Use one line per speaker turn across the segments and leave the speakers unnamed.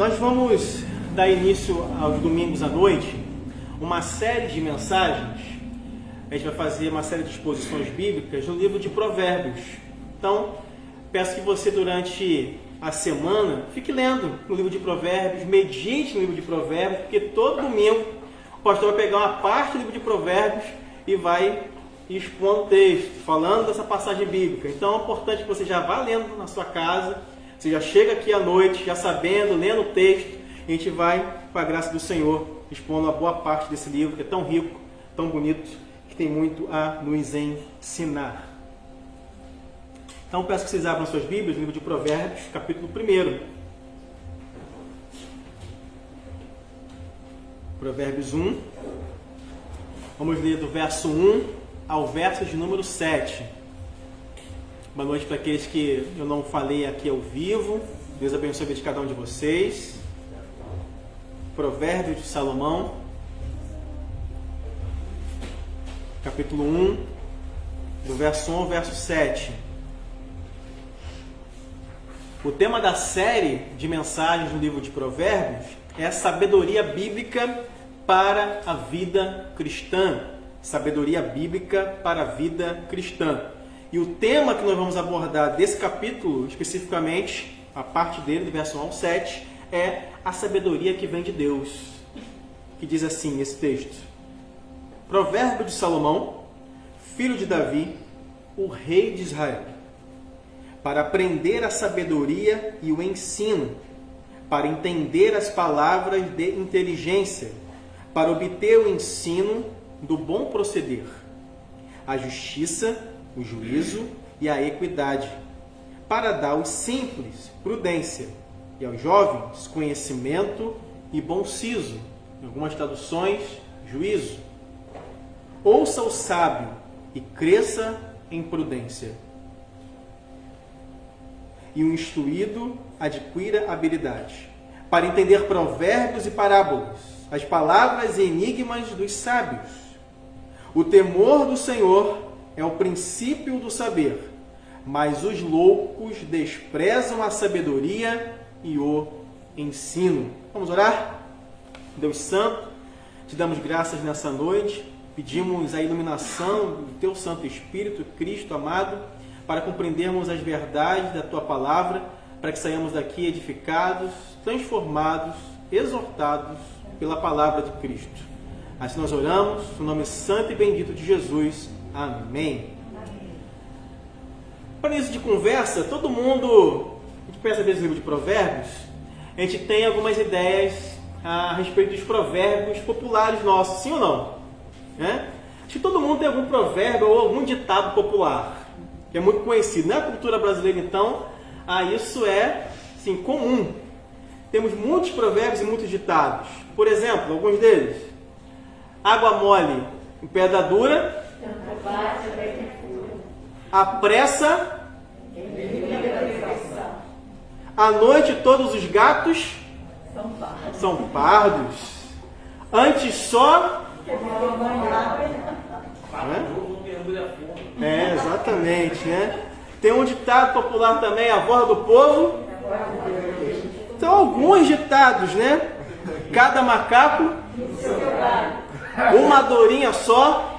Nós vamos dar início aos domingos à noite, uma série de mensagens. A gente vai fazer uma série de exposições bíblicas no livro de Provérbios. Então, peço que você durante a semana fique lendo no livro de Provérbios, medite no livro de Provérbios, porque todo domingo o pastor vai pegar uma parte do livro de Provérbios e vai expondo o texto, falando dessa passagem bíblica. Então é importante que você já vá lendo na sua casa, você já chega aqui à noite, já sabendo, lendo o texto, e a gente vai, com a graça do Senhor, expondo uma boa parte desse livro, que é tão rico, tão bonito, que tem muito a nos ensinar. Então peço que vocês abram suas Bíblias no livro de Provérbios, capítulo 1. Provérbios 1. Vamos ler do verso 1 ao verso de número 7. Boa noite para aqueles que eu não falei aqui ao vivo. Deus abençoe a vida de cada um de vocês. Provérbios de Salomão, capítulo 1, do verso 1 ao verso 7. O tema da série de mensagens no livro de Provérbios é a sabedoria bíblica para a vida cristã. Sabedoria bíblica para a vida cristã. E o tema que nós vamos abordar desse capítulo, especificamente, a parte dele, do verso 1 ao 7, é a sabedoria que vem de Deus. Que diz assim, esse texto: Provérbio de Salomão, filho de Davi, o rei de Israel, para aprender a sabedoria e o ensino, para entender as palavras de inteligência, para obter o ensino do bom proceder, a justiça, o juízo e a equidade, para dar aos simples prudência e aos jovens conhecimento e bom siso. Em algumas traduções, juízo. Ouça o sábio e cresça em prudência. E o instruído adquira habilidade, para entender provérbios e parábolas, as palavras e enigmas dos sábios. O temor do Senhor é o princípio do saber, mas os loucos desprezam a sabedoria e o ensino. Vamos orar? Deus Santo, te damos graças nessa noite, pedimos a iluminação do Teu Santo Espírito, Cristo amado, para compreendermos as verdades da Tua Palavra, para que saiamos daqui edificados, transformados, exortados pela Palavra de Cristo. Assim nós oramos, no nome santo e bendito de Jesus. Amém. Para início de conversa, todo mundo, a gente pensa nesse livro de Provérbios, a gente tem algumas ideias a respeito dos provérbios populares nossos, sim ou não? Acho que todo mundo tem algum provérbio ou algum ditado popular, que é muito conhecido. Na cultura brasileira, então, isso é assim, comum. Temos muitos provérbios e muitos ditados. Por exemplo, alguns deles: água mole em pedra dura, a pressa, à noite todos os gatos são pardos, antes só... Exatamente, né? Tem um ditado popular também, a voz do povo. Então, alguns ditados, né? Cada macaco, uma dorinha só.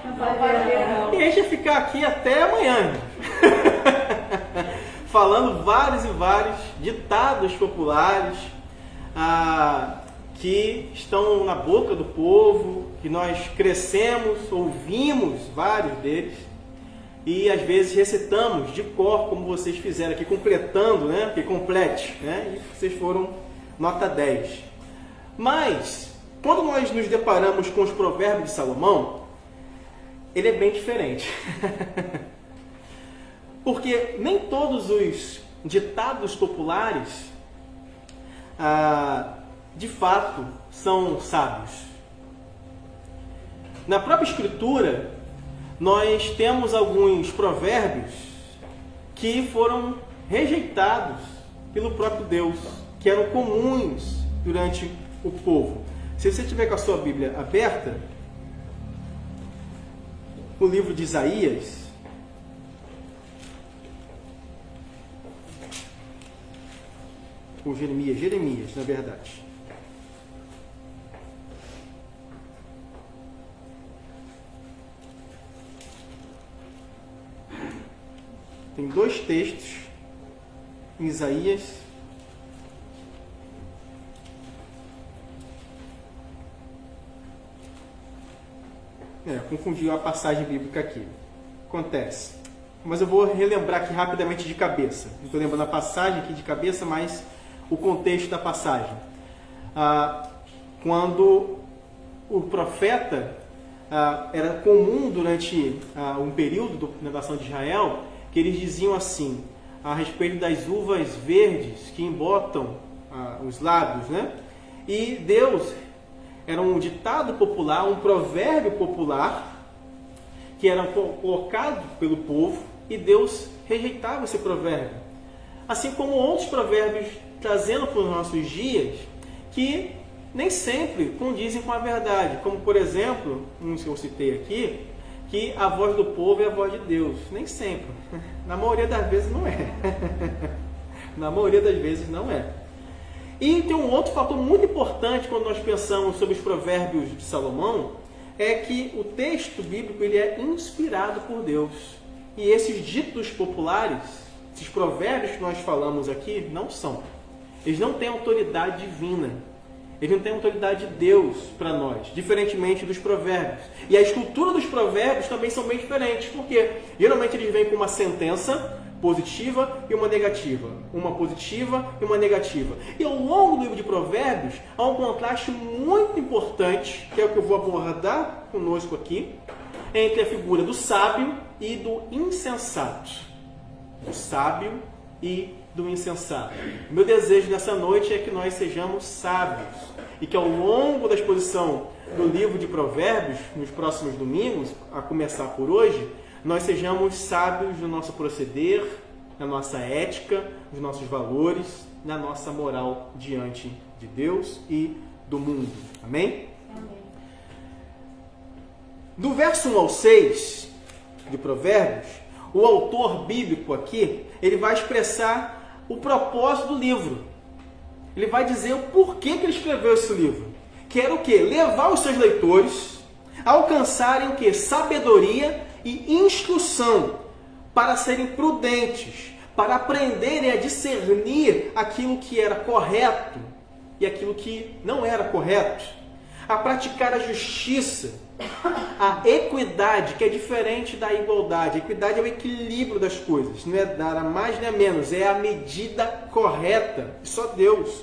E a gente vai ficar aqui até amanhã. Falando vários e vários ditados populares que estão na boca do povo, que nós crescemos, ouvimos vários deles e às vezes recitamos de cor, como vocês fizeram aqui, completando, né? Que complete, né? E vocês foram nota 10. Mas, quando nós nos deparamos com os provérbios de Salomão, ele é bem diferente. Porque nem todos os ditados populares, de fato, são sábios. Na própria Escritura, nós temos alguns provérbios que foram rejeitados pelo próprio Deus, que eram comuns durante o povo. Se você tiver com a sua Bíblia aberta, no livro de Isaías, ou Jeremias, na verdade. Tem dois textos em Isaías. Confundi a passagem bíblica aqui. Acontece. Mas eu vou relembrar aqui rapidamente de cabeça. Não estou lembrando a passagem aqui de cabeça, mas o contexto da passagem. Quando o profeta, era comum durante um período da nação de Israel, que eles diziam assim, a respeito das uvas verdes que embotam os lábios, né? E Deus, era um ditado popular, um provérbio popular, que era colocado pelo povo, e Deus rejeitava esse provérbio. Assim como outros provérbios trazendo para os nossos dias, que nem sempre condizem com a verdade. Como, por exemplo, um que eu citei aqui, que a voz do povo é a voz de Deus. Nem sempre. Na maioria das vezes não é. Na maioria das vezes não é. E tem um outro fator muito importante quando nós pensamos sobre os provérbios de Salomão, é que o texto bíblico ele é inspirado por Deus. E esses ditos populares, esses provérbios que nós falamos aqui, não são. Eles não têm autoridade divina. Eles não têm autoridade de Deus para nós, diferentemente dos provérbios. E a estrutura dos provérbios também são bem diferentes, porque geralmente eles vêm com uma sentença positiva e uma negativa. Uma positiva e uma negativa. E ao longo do livro de Provérbios, há um contraste muito importante, que é o que eu vou abordar conosco aqui, entre a figura do sábio e do insensato. Do sábio e do insensato. Meu desejo nessa noite é que nós sejamos sábios e que ao longo da exposição do livro de Provérbios, nos próximos domingos, a começar por hoje, nós sejamos sábios no nosso proceder, na nossa ética, nos nossos valores, na nossa moral diante de Deus e do mundo. Amém? Amém. Do verso 1 ao 6 de Provérbios, o autor bíblico aqui, ele vai expressar o propósito do livro. Ele vai dizer o porquê que ele escreveu esse livro. Que era o quê? Levar os seus leitores a alcançarem o quê? Sabedoria e instrução para serem prudentes, para aprenderem a discernir aquilo que era correto e aquilo que não era correto, a praticar a justiça, a equidade, que é diferente da igualdade. A equidade é o equilíbrio das coisas, não é dar a mais nem a menos, é a medida correta. Só Deus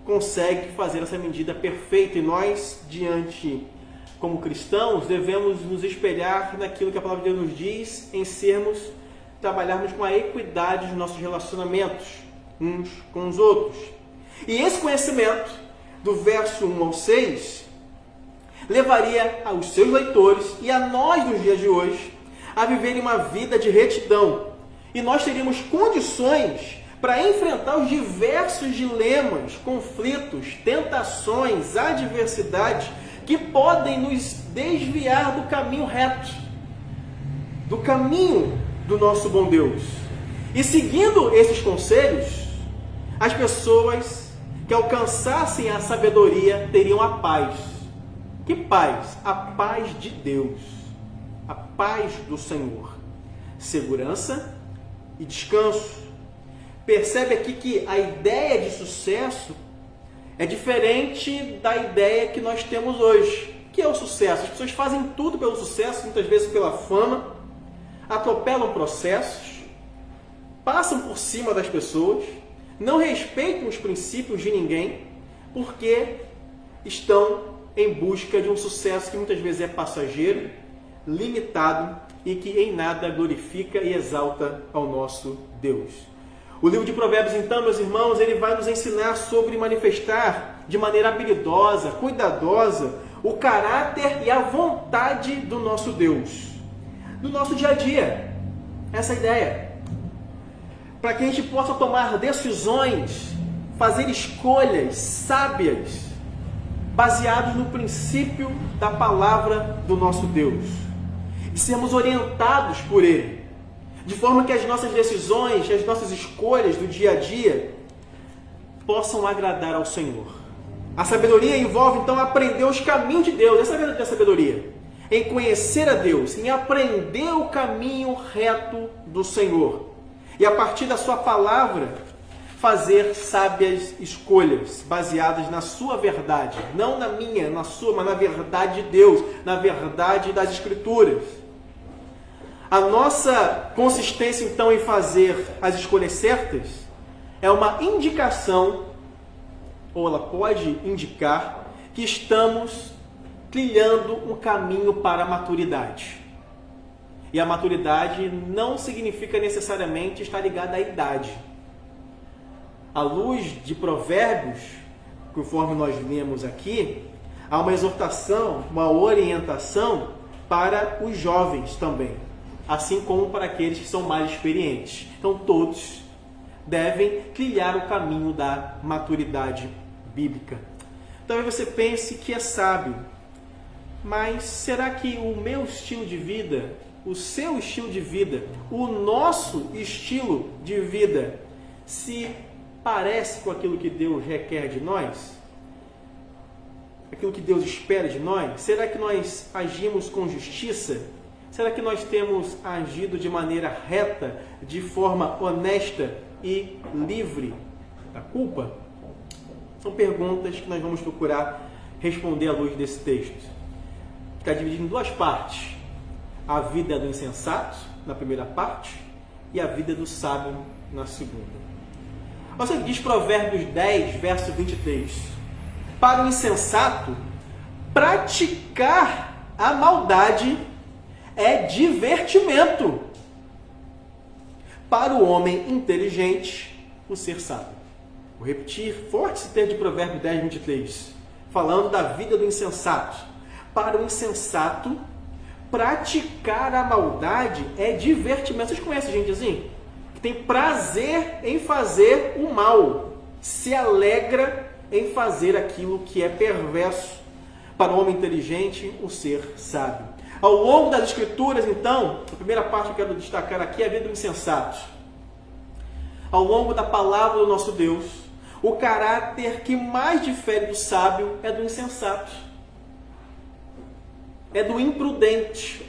consegue fazer essa medida perfeita e nós, como cristãos, devemos nos espelhar naquilo que a palavra de Deus nos diz, em trabalharmos com a equidade nos nossos relacionamentos uns com os outros. E esse conhecimento, do verso 1 ao 6, levaria aos seus leitores e a nós nos dias de hoje a viverem uma vida de retidão. E nós teríamos condições para enfrentar os diversos dilemas, conflitos, tentações, adversidades que podem nos desviar do caminho reto, do caminho do nosso bom Deus. E seguindo esses conselhos, as pessoas que alcançassem a sabedoria teriam a paz. Que paz? A paz de Deus, a paz do Senhor, segurança e descanso. Percebe aqui que a ideia de sucesso é diferente da ideia que nós temos hoje. O que é o sucesso? As pessoas fazem tudo pelo sucesso, muitas vezes pela fama, atropelam processos, passam por cima das pessoas, não respeitam os princípios de ninguém, porque estão em busca de um sucesso que muitas vezes é passageiro, limitado e que em nada glorifica e exalta ao nosso Deus. O livro de Provérbios, então, meus irmãos, ele vai nos ensinar sobre manifestar de maneira habilidosa, cuidadosa, o caráter e a vontade do nosso Deus, do nosso dia a dia. Essa é a ideia. Para que a gente possa tomar decisões, fazer escolhas sábias, baseados no princípio da palavra do nosso Deus. E sermos orientados por Ele. De forma que as nossas decisões, as nossas escolhas do dia a dia possam agradar ao Senhor. A sabedoria envolve, então, aprender os caminhos de Deus. Essa é a sabedoria. Em conhecer a Deus, em aprender o caminho reto do Senhor. E a partir da sua palavra, fazer sábias escolhas, baseadas na sua verdade. Não na minha, na sua, mas na verdade de Deus, na verdade das Escrituras. A nossa consistência, então, em fazer as escolhas certas é uma indicação, ou ela pode indicar, que estamos trilhando um caminho para a maturidade. E a maturidade não significa necessariamente estar ligada à idade. À luz de Provérbios, conforme nós lemos aqui, há uma exortação, uma orientação para os jovens também, assim como para aqueles que são mais experientes. Então todos devem trilhar o caminho da maturidade bíblica. Talvez você pense que é sábio, mas será que o meu estilo de vida, o seu estilo de vida, o nosso estilo de vida se parece com aquilo que Deus requer de nós? Aquilo que Deus espera de nós? Será que nós agimos com justiça? Será que nós temos agido de maneira reta, de forma honesta e livre da culpa? São perguntas que nós vamos procurar responder à luz desse texto. Está dividido em duas partes. A vida do insensato, na primeira parte, e a vida do sábio, na segunda. Você diz Provérbios 10, verso 23. Para o insensato, praticar a maldade é divertimento. Para o homem inteligente, o ser sábio. Vou repetir forte esse texto de Provérbios 10, 23. Falando da vida do insensato. Para o insensato, praticar a maldade é divertimento. Vocês conhecem gente assim? Que tem prazer em fazer o mal. Se alegra em fazer aquilo que é perverso. Para o homem inteligente, o ser sábio. Ao longo das Escrituras, então, a primeira parte que eu quero destacar aqui é a vida do insensato. Ao longo da palavra do nosso Deus, o caráter que mais difere do sábio é do insensato. É do imprudente.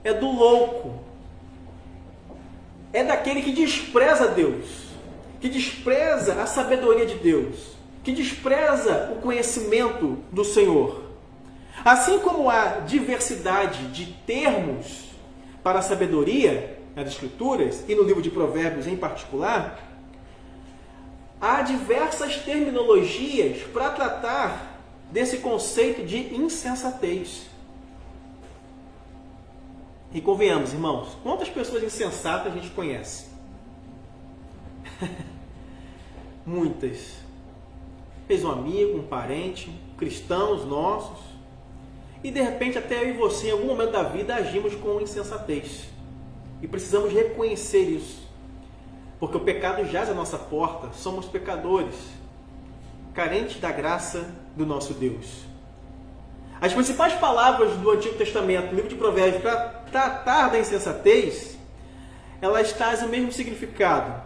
É do louco. É daquele que despreza Deus. Que despreza a sabedoria de Deus. Que despreza o conhecimento do Senhor. Assim como há diversidade de termos para a sabedoria nas Escrituras e no livro de Provérbios em particular, há diversas terminologias para tratar desse conceito de insensatez. E convenhamos, irmãos, quantas pessoas insensatas a gente conhece? Muitas. Fez um amigo, um parente, cristãos nossos, e de repente até eu e você, em algum momento da vida, agimos com insensatez. E precisamos reconhecer isso. Porque o pecado jaz à nossa porta, somos pecadores, carentes da graça do nosso Deus. As principais palavras do Antigo Testamento, no livro de Provérbios, para tratar da insensatez, elas trazem o mesmo significado.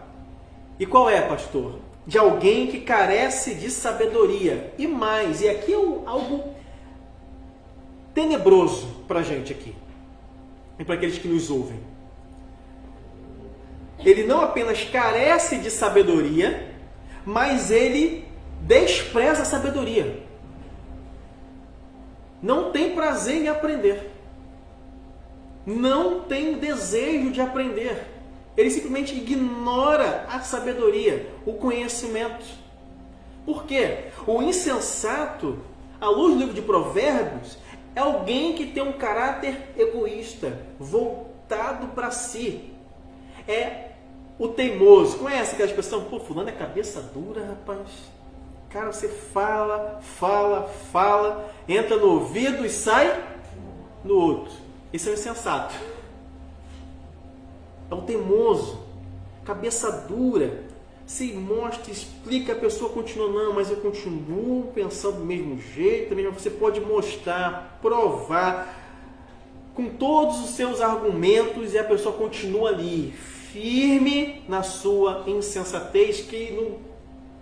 E qual é, pastor? De alguém que carece de sabedoria. E mais, e aqui é algo tenebroso para a gente aqui, e para aqueles que nos ouvem. Ele não apenas carece de sabedoria, mas ele despreza a sabedoria. Não tem prazer em aprender. Não tem desejo de aprender. Ele simplesmente ignora a sabedoria, o conhecimento. Por quê? O insensato, à luz do livro de Provérbios, é alguém que tem um caráter egoísta, voltado para si. É o teimoso. Conhece aquela expressão? Pô, fulano é cabeça dura, rapaz. Cara, você fala, entra no ouvido e sai no outro. Esse é o insensato. É o teimoso, cabeça dura. Se mostra, explica, a pessoa continua, não, mas eu continuo pensando do mesmo jeito. Mesmo você pode mostrar, provar, com todos os seus argumentos, e a pessoa continua ali, firme na sua insensatez, que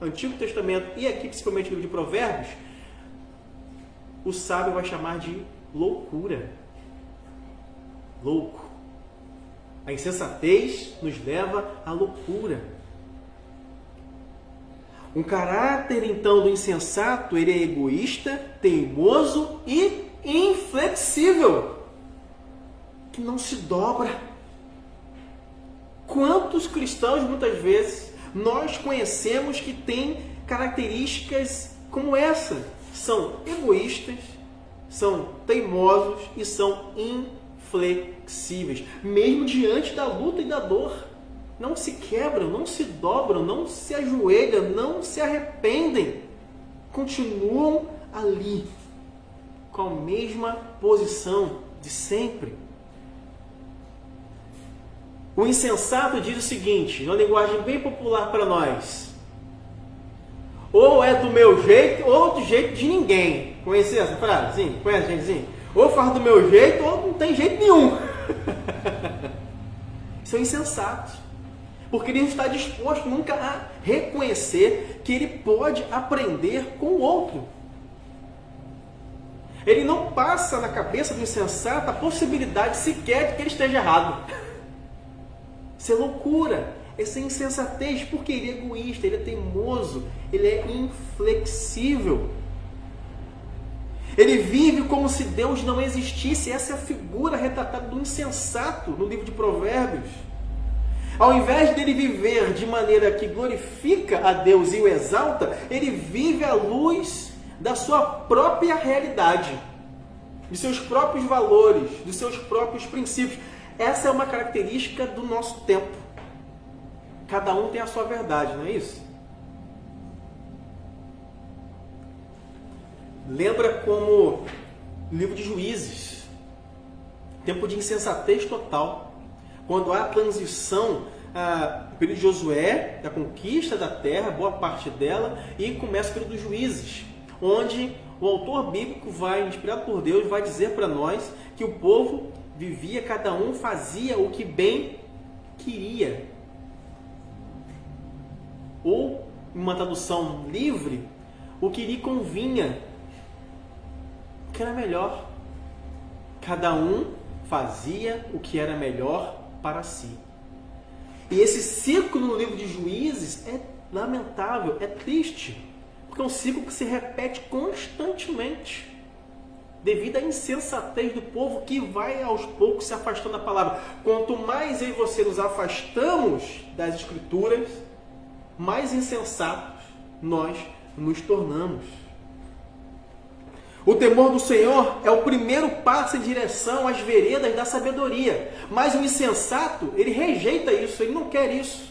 Antigo Testamento e aqui principalmente no livro de Provérbios, o sábio vai chamar de loucura. Louco. A insensatez nos leva à loucura. Um caráter, então, do insensato, ele é egoísta, teimoso e inflexível, que não se dobra. Quantos cristãos, muitas vezes, nós conhecemos que têm características como essa? São egoístas, são teimosos e são inflexíveis, mesmo diante da luta e da dor. Não se quebram, não se dobram, não se ajoelham, não se arrependem. Continuam ali, com a mesma posição de sempre. O insensato diz o seguinte, numa linguagem bem popular para nós: ou é do meu jeito, ou do jeito de ninguém. Conhece essa frase? Sim, conhece, gente? Sim. Ou faz do meu jeito, ou não tem jeito nenhum. Isso é insensato. Porque ele não está disposto nunca a reconhecer que ele pode aprender com o outro. Ele não passa na cabeça do insensato a possibilidade sequer de que ele esteja errado. Isso é loucura, essa é insensatez, porque ele é egoísta, ele é teimoso, ele é inflexível. Ele vive como se Deus não existisse. Essa é a figura retratada do insensato no livro de Provérbios. Ao invés dele viver de maneira que glorifica a Deus e o exalta, ele vive à luz da sua própria realidade, de seus próprios valores, dos seus próprios princípios. Essa é uma característica do nosso tempo. Cada um tem a sua verdade, não é isso? Lembra como no livro de Juízes, tempo de insensatez total. Quando há a transição, o período de Josué, da conquista da terra, boa parte dela, e começa o período dos Juízes, onde o autor bíblico vai, inspirado por Deus, vai dizer para nós que o povo vivia, cada um fazia o que bem queria. Ou, em uma tradução livre, o que lhe convinha, o que era melhor. Cada um fazia o que era melhor para si. E esse ciclo no livro de Juízes é lamentável, é triste, porque é um ciclo que se repete constantemente, devido à insensatez do povo que vai aos poucos se afastando da palavra. Quanto mais eu e você nos afastamos das Escrituras, mais insensatos nós nos tornamos. O temor do Senhor é o primeiro passo em direção às veredas da sabedoria. Mas o insensato, ele rejeita isso, ele não quer isso.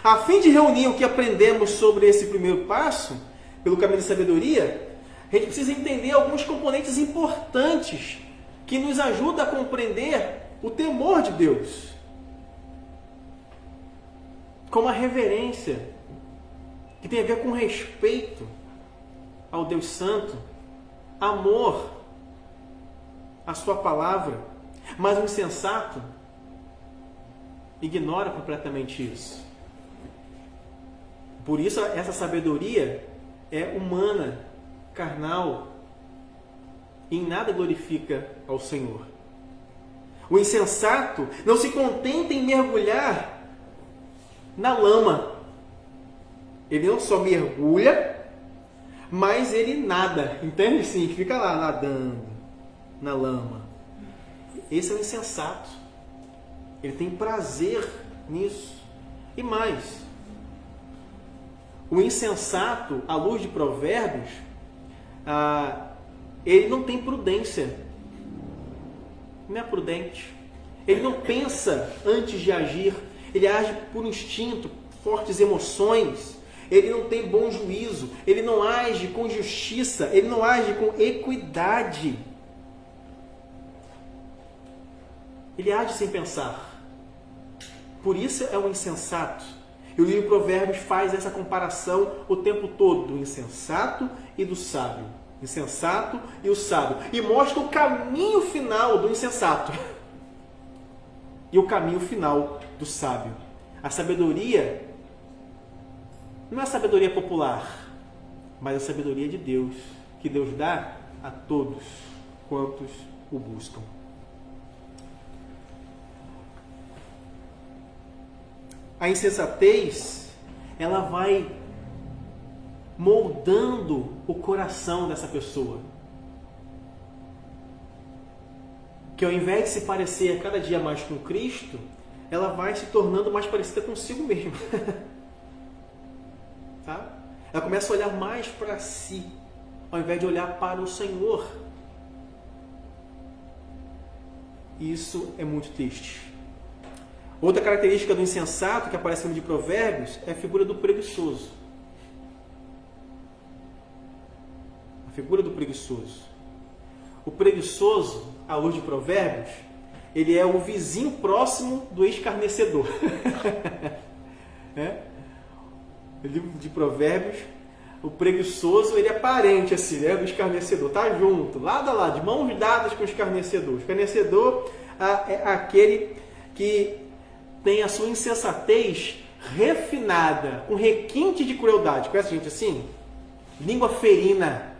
A fim de reunir o que aprendemos sobre esse primeiro passo, pelo caminho da sabedoria, a gente precisa entender alguns componentes importantes que nos ajudam a compreender o temor de Deus. Como a reverência, que tem a ver com respeito ao Deus Santo, amor à sua palavra. Mas o insensato ignora completamente isso. Por isso essa sabedoria é humana, carnal, e em nada glorifica ao Senhor. O insensato não se contenta em mergulhar na lama. Ele não só mergulha, mas ele nada, entende? Sim, fica lá nadando na lama. Esse é o insensato. Ele tem prazer nisso. E mais, o insensato, à luz de Provérbios, ele não tem prudência. Não é prudente. Ele não pensa antes de agir. Ele age por instinto, fortes emoções. Ele não tem bom juízo, ele não age com justiça, ele não age com equidade. Ele age sem pensar. Por isso é um insensato. E o livro de Provérbios faz essa comparação o tempo todo, do insensato e do sábio. Insensato e o sábio. E mostra o caminho final do insensato e o caminho final do sábio. A sabedoria não é a sabedoria popular, mas a sabedoria de Deus, que Deus dá a todos quantos o buscam. A insensatez, ela vai moldando o coração dessa pessoa, que ao invés de se parecer a cada dia mais com Cristo, ela vai se tornando mais parecida consigo mesma. Tá? Ela começa a olhar mais para si, ao invés de olhar para o Senhor. Isso é muito triste. Outra característica do insensato que aparece no livro de Provérbios é a figura do preguiçoso. A figura do preguiçoso. O preguiçoso, à luz de Provérbios, ele é o vizinho próximo do escarnecedor. No livro de Provérbios, o preguiçoso, ele é parente assim, do escarnecedor. Está junto, lado a lado, de mãos dadas com o escarnecedor. O escarnecedor é aquele que tem a sua insensatez refinada, com requinte de crueldade. Conhece gente assim? Língua ferina.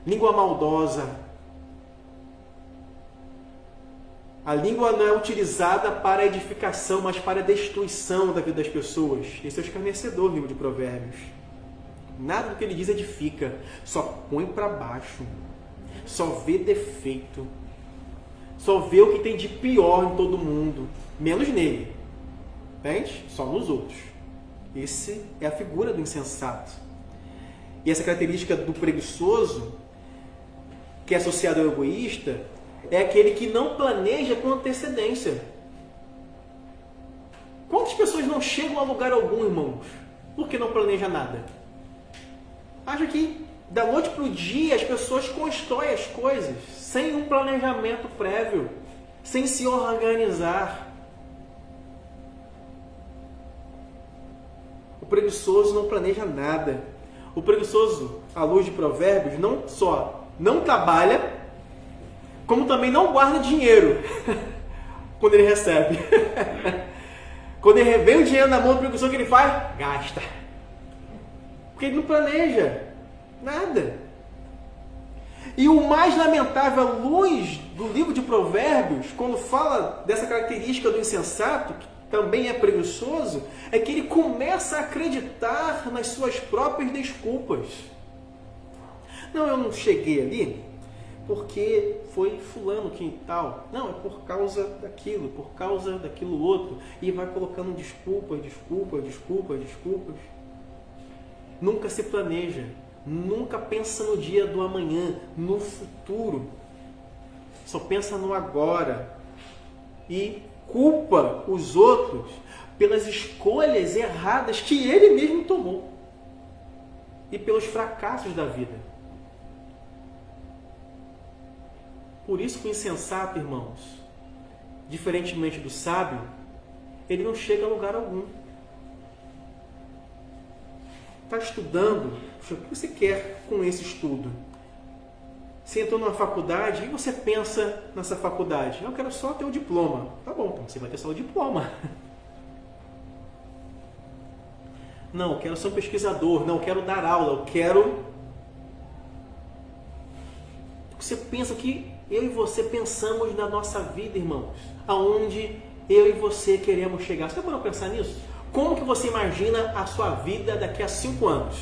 Língua maldosa. A língua não é utilizada para a edificação, mas para a destruição da vida das pessoas. Esse é o escarnecedor no livro de Provérbios. Nada do que ele diz edifica. Só põe para baixo. Só vê defeito. Só vê o que tem de pior em todo mundo. Menos nele. Entende? Só nos outros. Essa é a figura do insensato. E essa característica do preguiçoso, que é associado ao egoísta, é aquele que não planeja com antecedência. Quantas pessoas não chegam a lugar algum, irmãos? Porque não planeja nada? Acho que da noite para o dia as pessoas constroem as coisas sem um planejamento prévio, sem se organizar. O preguiçoso não planeja nada. O preguiçoso, à luz de Provérbios, não só não trabalha, como também não guarda dinheiro quando ele recebe. Quando ele vem o dinheiro na mão do preguiçoso, o que ele faz? Gasta. Porque ele não planeja nada. E o mais lamentável, à luz do livro de Provérbios, quando fala dessa característica do insensato, que também é preguiçoso, é que ele começa a acreditar nas suas próprias desculpas. Não, eu não cheguei ali porque foi fulano que tal. Não, é por causa daquilo, por causa daquilo outro. E vai colocando desculpas. Nunca se planeja. Nunca pensa no dia do amanhã, no futuro. Só pensa no agora. E culpa os outros pelas escolhas erradas que ele mesmo tomou. E pelos fracassos da vida. Por isso que o insensato, irmãos, diferentemente do sábio, ele não chega a lugar algum. Está estudando, o que você quer com esse estudo? Você entrou numa faculdade e você pensa nessa faculdade. Eu quero só ter o diploma. Tá bom, então você vai ter só o diploma. Não, eu quero ser um pesquisador. Não, eu quero dar aula. Eu quero... Você pensa que eu e você pensamos na nossa vida, irmãos. Aonde eu e você queremos chegar. Você pode pensar nisso? Como que você imagina a sua vida daqui a 5 anos?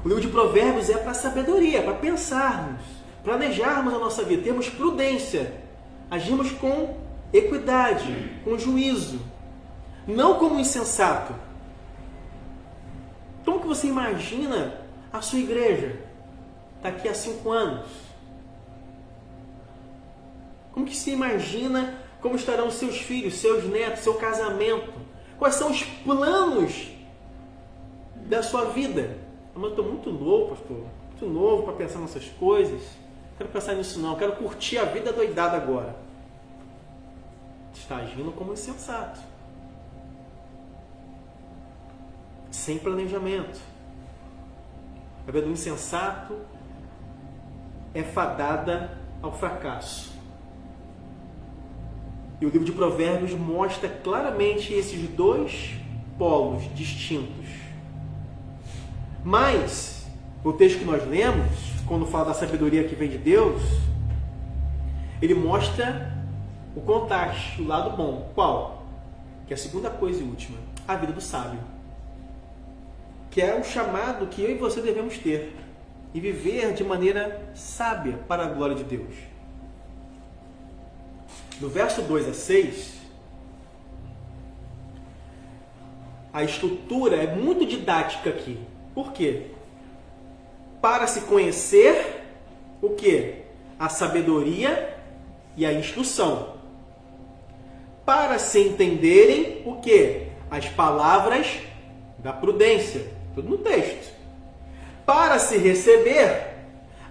O livro de Provérbios é para sabedoria, para pensarmos, planejarmos a nossa vida, termos prudência, agirmos com equidade, com juízo, não como insensato. Como que você imagina a sua igreja daqui a 5 anos? Como que se imagina como estarão seus filhos, seus netos, seu casamento? Quais são os planos da sua vida? Mas eu estou muito novo, pastor. Muito novo para pensar nessas coisas. Não quero pensar nisso não. Quero curtir a vida doidada agora. Está agindo como insensato. Sem planejamento. A vida do insensato é fadada ao fracasso. E o livro de Provérbios mostra claramente esses dois polos distintos. Mas, o texto que nós lemos, quando fala da sabedoria que vem de Deus, ele mostra o contraste, o lado bom. Qual? Que é a segunda coisa e última, a vida do sábio. Que é o chamado que eu e você devemos ter e viver de maneira sábia para a glória de Deus. Do verso 2 a 6, a estrutura é muito didática aqui. Por quê? Para se conhecer o quê? A sabedoria e a instrução. Para se entenderem o quê? As palavras da prudência. Tudo no texto. Para se receber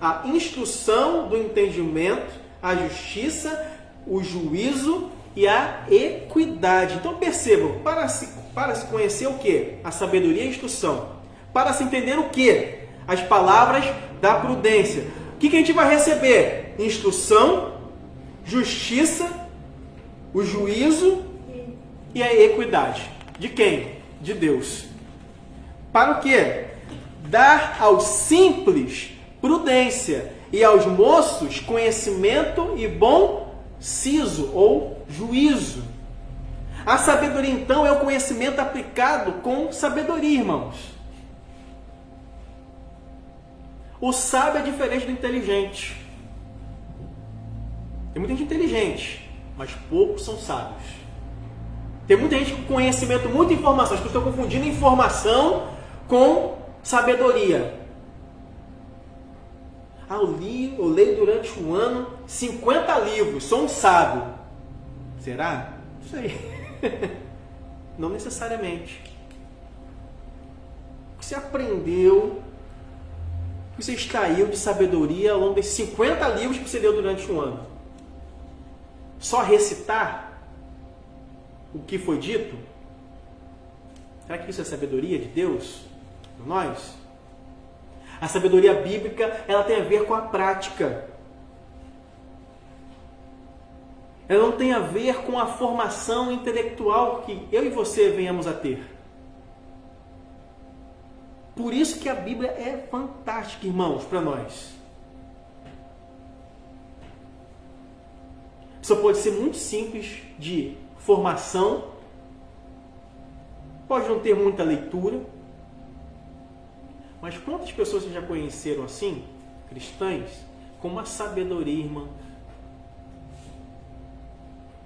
a instrução do entendimento, a justiça, o juízo e a equidade. Então percebam, para se conhecer o quê? A sabedoria e a instrução. Para se entender o quê? As palavras da prudência. O que a gente vai receber? Instrução, justiça, o juízo e a equidade. De quem? De Deus. Para o quê? Dar aos simples prudência e aos moços conhecimento e bom siso ou juízo. A sabedoria, então, é o conhecimento aplicado com sabedoria, irmãos. O sábio é diferente do inteligente. Tem muita gente inteligente, mas poucos são sábios. Tem muita gente com conhecimento, muita informação. As pessoas estão confundindo informação com sabedoria. Eu leio durante um ano 50 livros, sou um sábio. Será? Não sei. Não necessariamente. O que você aprendeu, o que você extraiu de sabedoria ao longo desses 50 livros que você leu durante um ano? Só recitar o que foi dito? Será que isso é sabedoria de Deus para nós? A sabedoria bíblica, ela tem a ver com a prática. Ela não tem a ver com a formação intelectual que eu e você venhamos a ter. Por isso que a Bíblia é fantástica, irmãos, para nós. Só pode ser muito simples de formação, pode não ter muita leitura, mas quantas pessoas vocês já conheceram assim, cristãs, com uma sabedoria, irmão,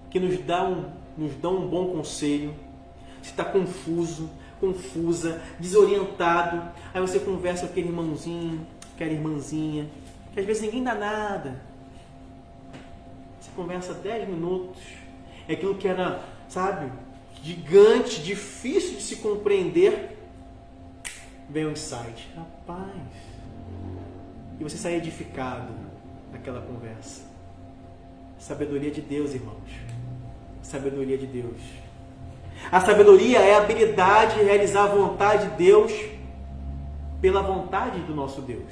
que nos dão um bom conselho? Se está confuso, confusa, desorientado, aí você conversa com aquele irmãozinho, aquela irmãzinha, que às vezes ninguém dá nada. Você conversa 10 minutos, é aquilo que era, sabe, gigante, difícil de se compreender, vem um insight. Rapaz, e você sai edificado naquela conversa. Sabedoria de Deus, irmãos. Sabedoria de Deus. A sabedoria é a habilidade de realizar a vontade de Deus pela vontade do nosso Deus,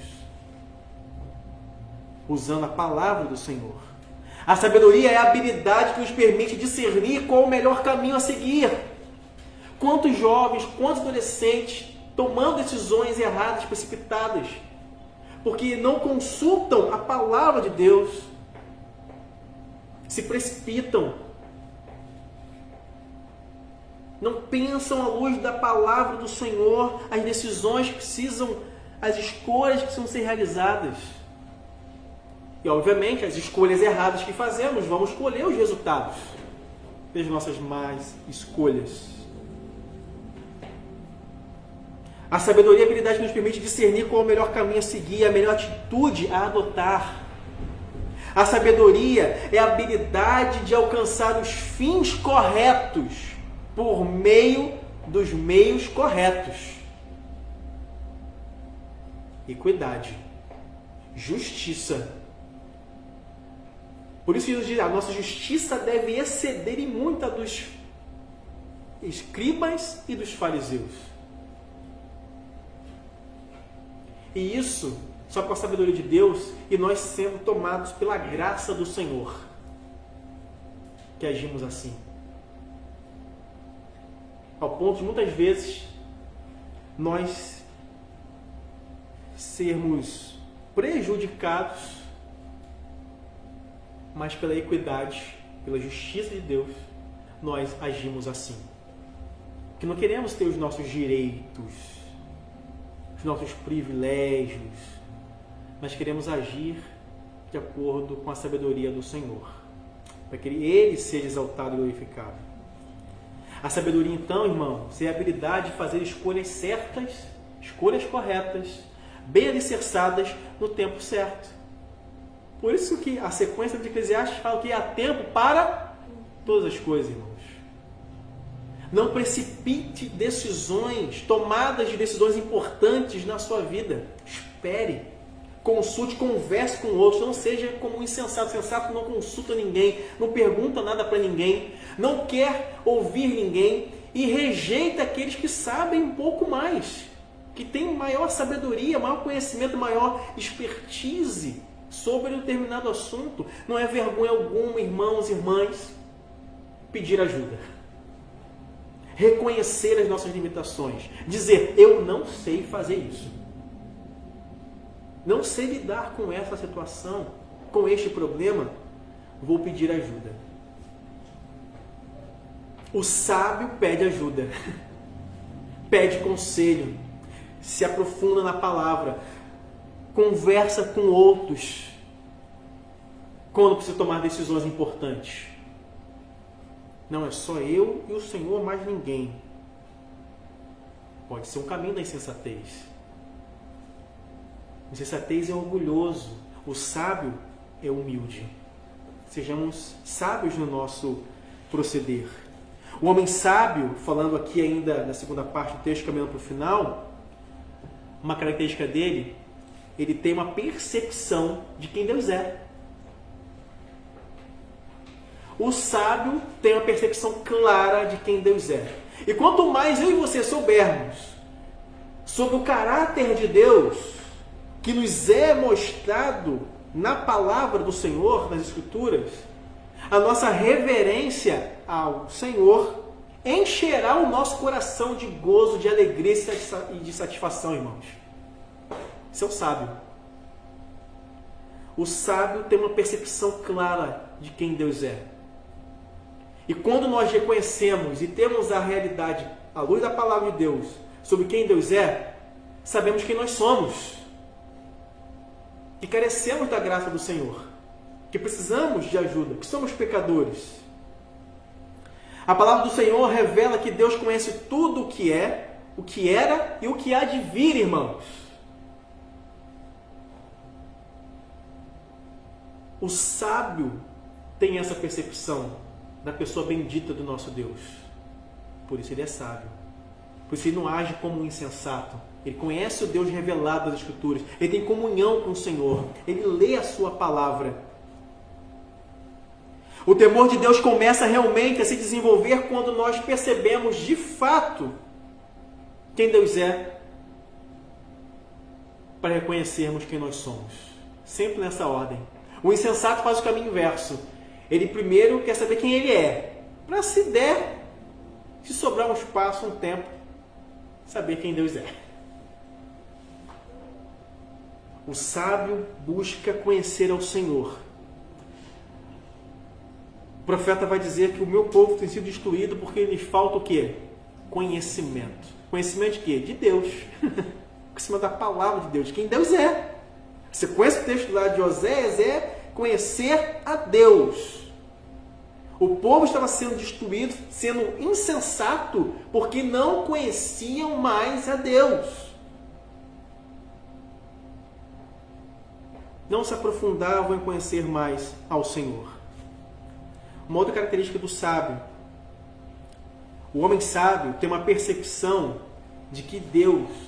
usando a palavra do Senhor. A sabedoria é a habilidade que nos permite discernir qual o melhor caminho a seguir. Quantos jovens, quantos adolescentes tomando decisões erradas, precipitadas, porque não consultam a palavra de Deus, se precipitam, não pensam à luz da palavra do Senhor as decisões que precisam, as escolhas que precisam ser realizadas. E obviamente as escolhas erradas que fazemos, vamos colher os resultados das nossas más escolhas. A sabedoria é a habilidade que nos permite discernir qual é o melhor caminho a seguir, a melhor atitude a adotar. A sabedoria é a habilidade de alcançar os fins corretos por meio dos meios corretos. Equidade. Justiça. Por isso Jesus diz, a nossa justiça deve exceder em muito a dos escribas e dos fariseus. E isso só com a sabedoria de Deus e nós sendo tomados pela graça do Senhor. que agimos assim? Ao ponto de muitas vezes nós sermos prejudicados, mas pela equidade, pela justiça de Deus, nós agimos assim. Que não queremos ter os nossos direitos, os nossos privilégios, mas queremos agir de acordo com a sabedoria do Senhor, para que Ele seja exaltado e glorificado. A sabedoria, então, irmãos, é a habilidade de fazer escolhas certas, escolhas corretas, bem alicerçadas no tempo certo. Por isso que a sequência de Eclesiastes fala que há tempo para todas as coisas, irmãos. Não precipite decisões, tomadas de decisões importantes na sua vida. Espere, consulte, converse com outros. Não seja como um insensato. Sensato não consulta ninguém, não pergunta nada para ninguém, não quer ouvir ninguém e rejeita aqueles que sabem um pouco mais, que têm maior sabedoria, maior conhecimento, maior expertise sobre um determinado assunto. Não é vergonha alguma, irmãos e irmãs, pedir ajuda. Reconhecer as nossas limitações. Dizer, eu não sei fazer isso. Não sei lidar com essa situação, com este problema, vou pedir ajuda. O sábio pede ajuda. Pede conselho. Se aprofunda na palavra. Conversa com outros. Quando precisa tomar decisões importantes. Não é só eu e o Senhor, mais ninguém. Pode ser um caminho da insensatez. A insensatez é orgulhoso. O sábio é humilde. Sejamos sábios no nosso proceder. O homem sábio, falando aqui ainda na segunda parte do texto, caminhando para o final, uma característica dele, ele tem uma percepção de quem Deus é. O sábio tem uma percepção clara de quem Deus é. E quanto mais eu e você soubermos sobre o caráter de Deus, que nos é mostrado na palavra do Senhor, nas Escrituras, a nossa reverência ao Senhor encherá o nosso coração de gozo, de alegria e de satisfação, irmãos. Esse é o sábio. O sábio tem uma percepção clara de quem Deus é. E quando nós reconhecemos e temos a realidade, à luz da palavra de Deus, sobre quem Deus é, sabemos quem nós somos. Que carecemos da graça do Senhor. Que precisamos de ajuda, que somos pecadores. A palavra do Senhor revela que Deus conhece tudo o que é, o que era e o que há de vir, irmãos. O sábio tem essa percepção da pessoa bendita do nosso Deus. Por isso ele é sábio. Por isso ele não age como um insensato. Ele conhece o Deus revelado das Escrituras. Ele tem comunhão com o Senhor. Ele lê a sua palavra. O temor de Deus começa realmente a se desenvolver quando nós percebemos de fato quem Deus é, para reconhecermos quem nós somos. Sempre nessa ordem. O insensato faz o caminho inverso. Ele primeiro quer saber quem ele é, para se sobrar um espaço, um tempo, saber quem Deus é. O sábio busca conhecer ao Senhor. O profeta vai dizer que o meu povo tem sido destruído porque lhes falta o quê? Conhecimento. Conhecimento de quê? De Deus. Conhecimento da palavra de Deus, de quem Deus é. Você conhece o texto lá de Oséias, é conhecer a Deus. O povo estava sendo destruído, sendo insensato, porque não conheciam mais a Deus. Não se aprofundavam em conhecer mais ao Senhor. Uma outra característica do sábio. O homem sábio tem uma percepção de que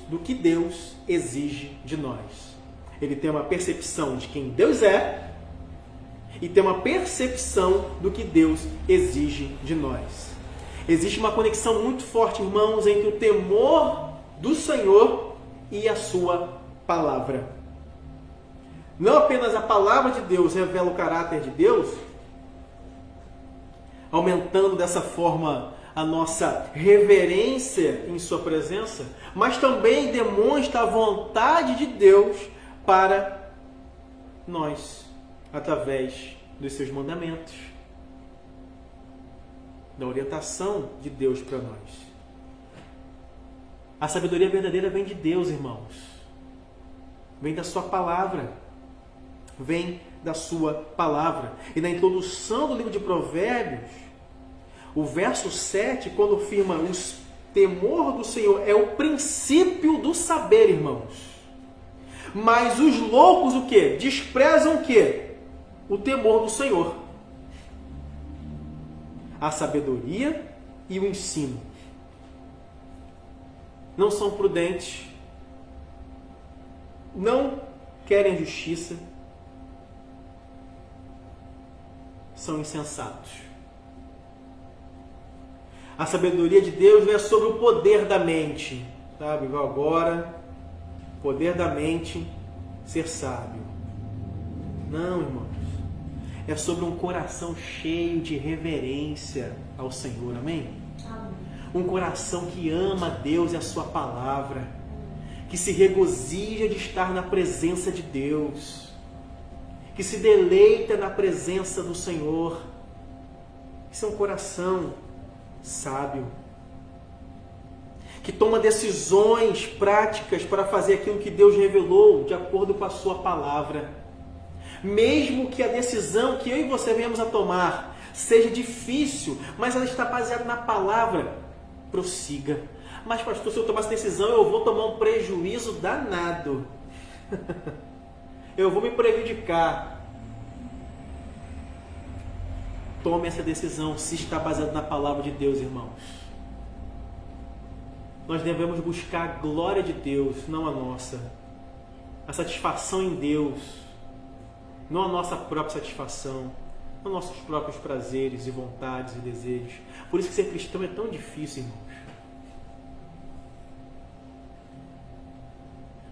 do que Deus exige de nós. Ele tem uma percepção de quem Deus é e tem uma percepção do que Deus exige de nós. Existe uma conexão muito forte, irmãos, entre o temor do Senhor e a sua palavra. Não apenas a palavra de Deus revela o caráter de Deus, aumentando dessa forma a nossa reverência em sua presença, mas também demonstra a vontade de Deus para nós, através dos seus mandamentos, da orientação de Deus para nós. A sabedoria verdadeira vem de Deus, irmãos. Vem da sua palavra. Vem da sua palavra. E na introdução do livro de Provérbios, o verso 7, quando afirma o temor do Senhor é o princípio do saber, irmãos. Mas os loucos o quê? Desprezam o quê? O temor do Senhor. A sabedoria e o ensino. Não são prudentes, não querem justiça, são insensatos. A sabedoria de Deus não é sobre o poder da mente, sabe? Igual agora, poder da mente, ser sábio. Não, irmãos. É sobre um coração cheio de reverência ao Senhor, amém? Um coração que ama a Deus e a sua palavra, que se regozija de estar na presença de Deus, que se deleita na presença do Senhor. Isso é um coração sábio, que toma decisões práticas para fazer aquilo que Deus revelou de acordo com a sua palavra. Mesmo que a decisão que eu e você venhamos a tomar seja difícil, mas ela está baseada na palavra, prossiga. Mas pastor, se eu tomar essa decisão, eu vou tomar um prejuízo danado. Eu vou me prejudicar. Tome essa decisão se está baseado na palavra de Deus, irmãos. Nós devemos buscar a glória de Deus, não a nossa. A satisfação em Deus, não a nossa própria satisfação, não nossos próprios prazeres e vontades e desejos. Por isso que ser cristão é tão difícil, irmãos.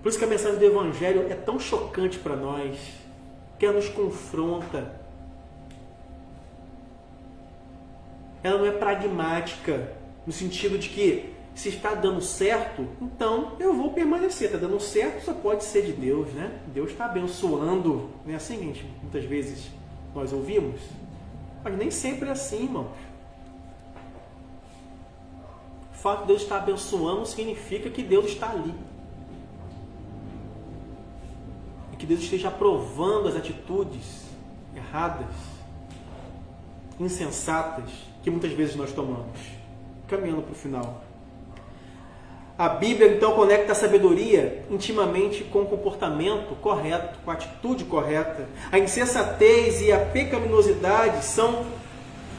Por isso que a mensagem do Evangelho é tão chocante para nós, que ela nos confronta. Ela não é pragmática, no sentido de que se está dando certo, então eu vou permanecer. Está dando certo, só pode ser de Deus, né? Deus está abençoando. Não é assim, gente? Muitas vezes nós ouvimos. Mas nem sempre é assim, irmãos. O fato de Deus estar abençoando significa que Deus está ali. E que Deus esteja aprovando as atitudes erradas, insensatas, que muitas vezes nós tomamos. Caminhando para o final. A Bíblia, então, conecta a sabedoria intimamente com o comportamento correto, com a atitude correta. A insensatez e a pecaminosidade são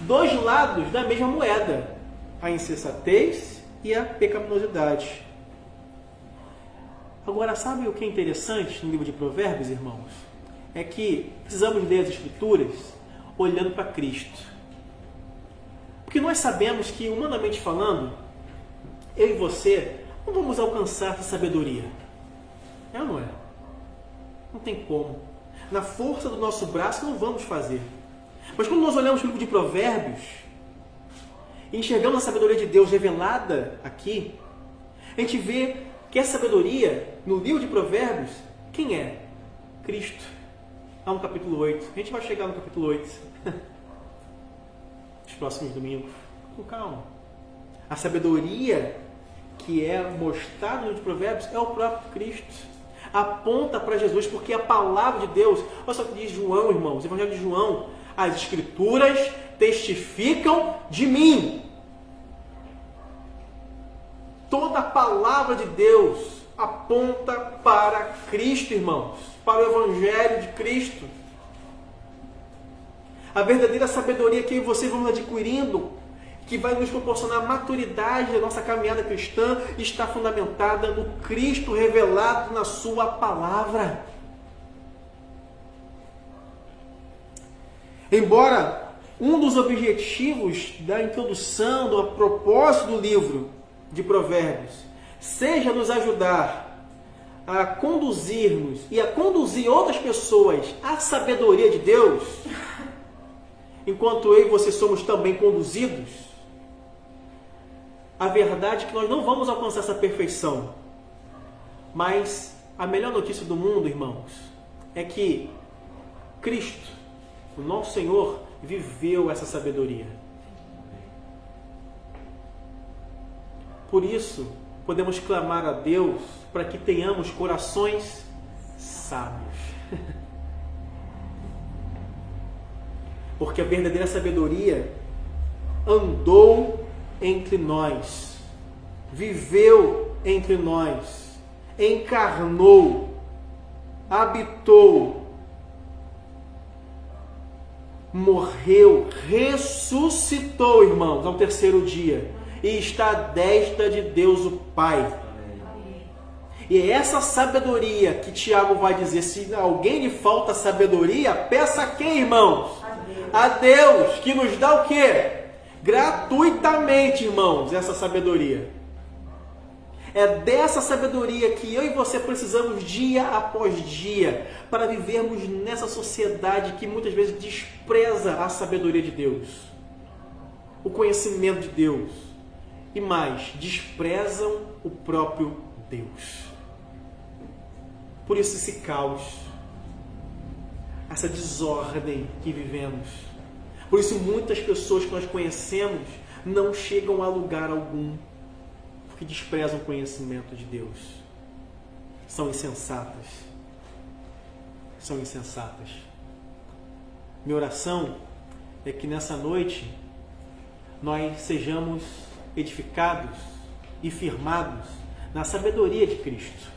dois lados da mesma moeda. A insensatez e a pecaminosidade. Agora, sabe o que é interessante no livro de Provérbios, irmãos? É que precisamos ler as Escrituras olhando para Cristo. Porque nós sabemos que, humanamente falando, eu e você não vamos alcançar essa sabedoria. É ou não é? Não tem como. Na força do nosso braço não vamos fazer. Mas quando nós olhamos para o livro de Provérbios e enxergamos a sabedoria de Deus revelada aqui, a gente vê que essa sabedoria, no livro de Provérbios, quem é? Cristo. Lá no capítulo 8. A gente vai chegar no capítulo 8. Nos próximos domingos. Com calma. A sabedoria que é mostrado no livro de Provérbios é o próprio Cristo. Aponta para Jesus, porque a palavra de Deus, olha só o que diz João, irmãos, o Evangelho de João, as Escrituras testificam de mim. Toda a palavra de Deus aponta para Cristo, irmãos, para o Evangelho de Cristo. A verdadeira sabedoria que eu e você vamos adquirindo, que vai nos proporcionar maturidade da nossa caminhada cristã, está fundamentada no Cristo revelado na sua palavra. Embora um dos objetivos da introdução, do propósito do livro de Provérbios, seja nos ajudar a conduzirmos e a conduzir outras pessoas à sabedoria de Deus, enquanto eu e você somos também conduzidos, a verdade é que nós não vamos alcançar essa perfeição. Mas a melhor notícia do mundo, irmãos, é que Cristo, o nosso Senhor, viveu essa sabedoria. Por isso, podemos clamar a Deus para que tenhamos corações sábios. Porque a verdadeira sabedoria andou entre nós, viveu entre nós, encarnou, habitou, morreu, ressuscitou, irmãos, ao terceiro dia, e está à destra de Deus o Pai. E é essa sabedoria que Tiago vai dizer: se alguém lhe falta sabedoria, peça a quem, irmãos? A Deus, que nos dá o quê? Gratuitamente, irmãos, essa sabedoria. É dessa sabedoria que eu e você precisamos dia após dia para vivermos nessa sociedade que muitas vezes despreza a sabedoria de Deus, o conhecimento de Deus, e mais, desprezam o próprio Deus. Por isso esse caos, essa desordem que vivemos. Por isso muitas pessoas que nós conhecemos não chegam a lugar algum, porque desprezam o conhecimento de Deus. São insensatas. São insensatas. Minha oração é que nessa noite nós sejamos edificados e firmados na sabedoria de Cristo,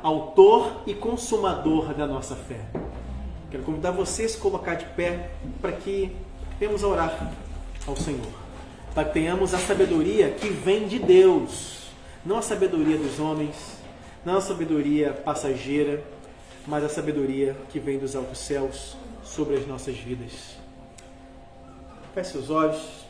autor e consumador da nossa fé. Quero convidar você a se colocar de pé para que venhamos a orar ao Senhor, para que tenhamos a sabedoria que vem de Deus, não a sabedoria dos homens, não a sabedoria passageira, mas a sabedoria que vem dos altos céus sobre as nossas vidas. Feche seus olhos.